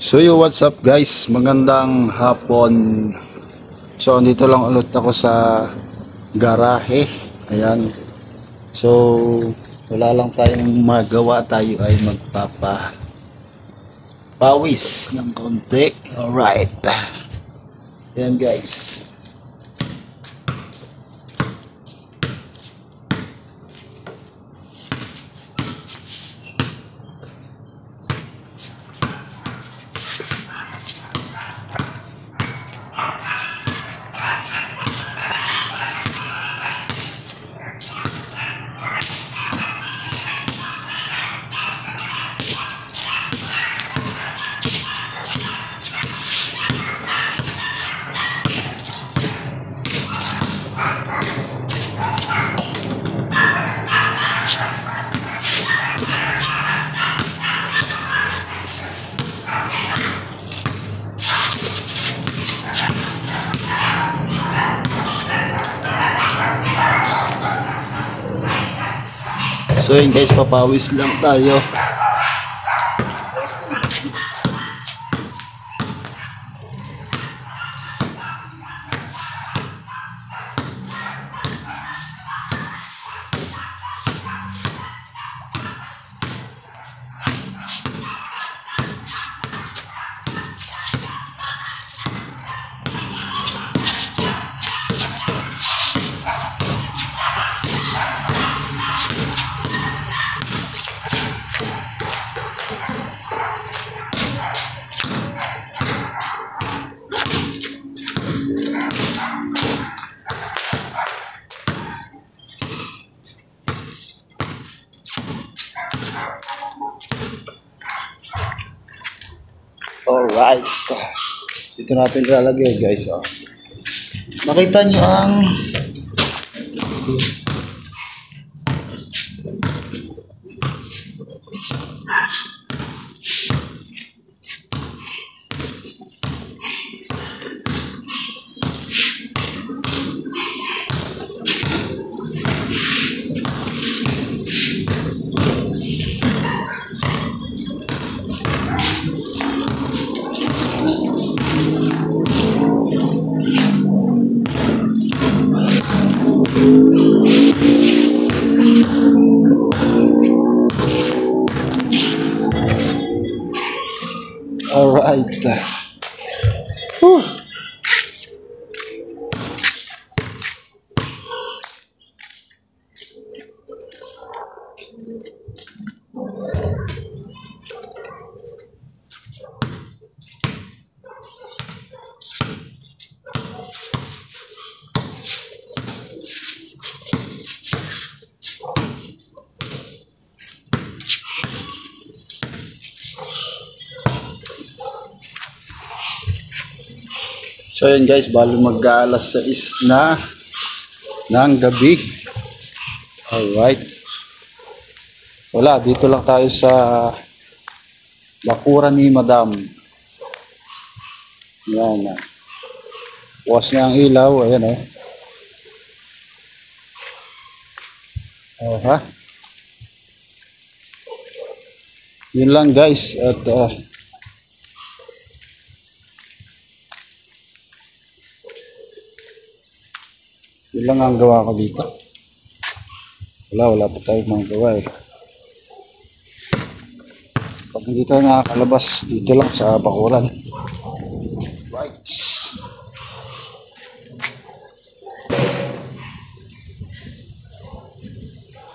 So what's up guys? Magandang hapon. So andito lang ulit ako sa garahe. Ayan. So wala lang tayong magawa, tayo ay magpapawis ng konti. Alright. Ayan guys. So yun guys, papawis lang tayo. Alright. Dito natin ilalagay guys. Oh. Nakita nyo ang alright. Whew. So yun guys, balo mag-alas 6 na ng gabi. Alright. Wala, dito lang tayo sa bakuran ni Madam. Yan na. Bukas na ang ilaw. Ayan o. Oh, ha? Yun lang guys. At yun lang ang gawa ko dito. Wala pa tayong mga gawa eh. Pag hindi tayo nakakalabas, dito lang sa bakuran. Right.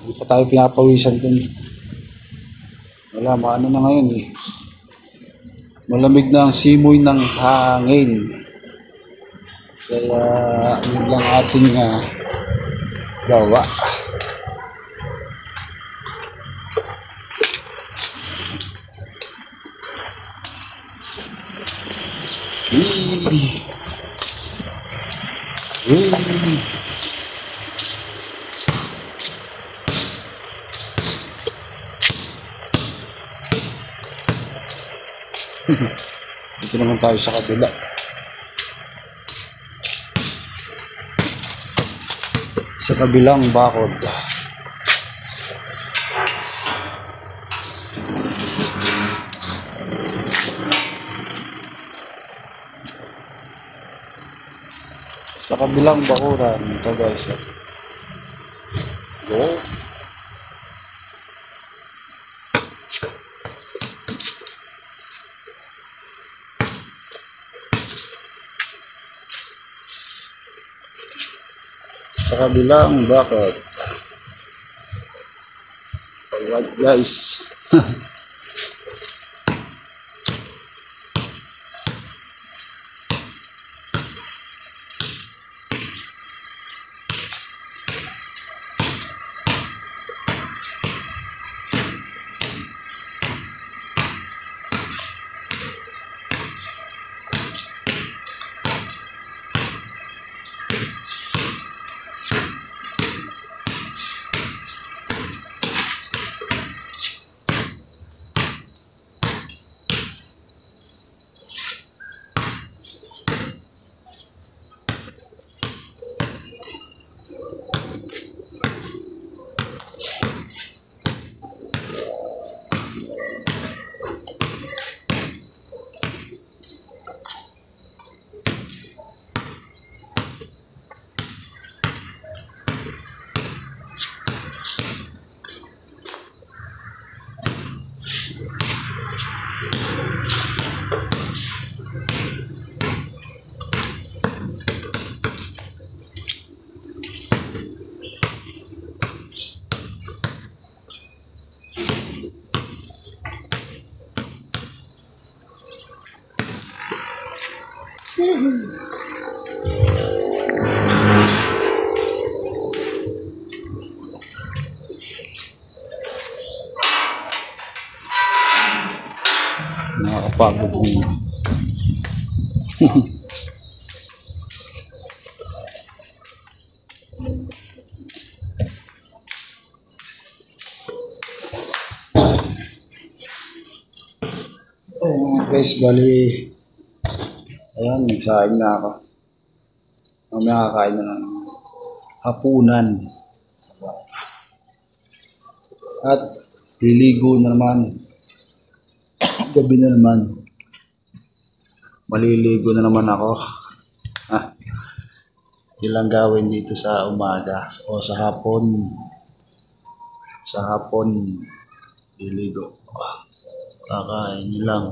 Hindi pa tayo pinapawisan dun. Wala, maano na ngayon eh. Malamig na ang simoy ng hangin. Kaya yun lang ating gawa. Dito naman tayo sa kabila. Sa kabilang bakod. Sa kabilang bakuran. Ito guys. Go. Sa kabilang bakod. Alright guys. Nakakapagod mo. Guys, bali ayan, nagsaing na ako. Mamaya kakain na ng hapunan. At liligo na naman. Gabi na naman. Maliligo na naman ako. Ilang gawin dito sa umaga o sa hapon. Sa hapon, liligo. Kakain lang.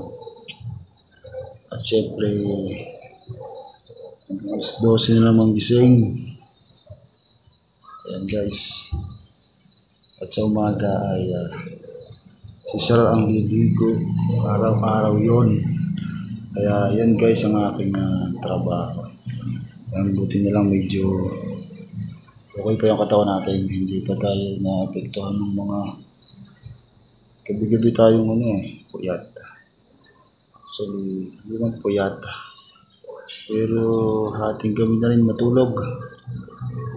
At syempre, alas 12 na namang gising. Ayan guys. At sa umaga ay si Sir ang liligo. Araw-araw yon. Kaya yan guys ang aking trabaho. Ang buti na lang medyo okay pa yung katawan natin. Hindi pa tayo naapektuhan ng mga gabi-gabi tayong puyat. Actually, hindi man puyat. Pero hating kami na rin matulog.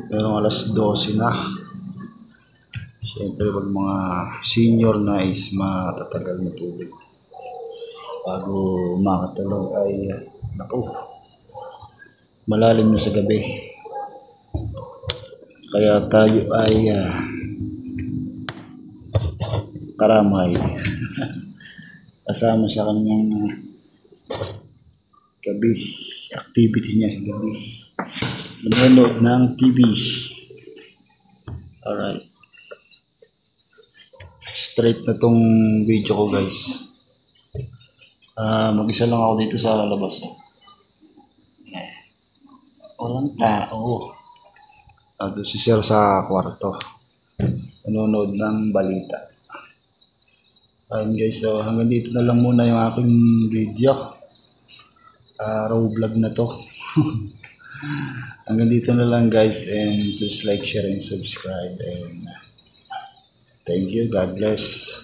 Merong alas 12 na. Siyempre pag mga senior na is matatagal matulog. Bago makatulog ay malalim na sa gabi. Kaya tayo ay karamay. Kasama sa kanyang gabi, activities niya sa gabi. Manonood ng TV. Alright. Straight na tong video ko guys. Mag-isa lang ako dito sa labas. Walang tao. Doon si Sir sa kwarto. Manonood ng balita. Ayun guys, so hanggang dito na lang muna yung aking video. Raw vlog na to. Hanggang dito na lang guys, and please like, share, and subscribe, and thank you. God bless.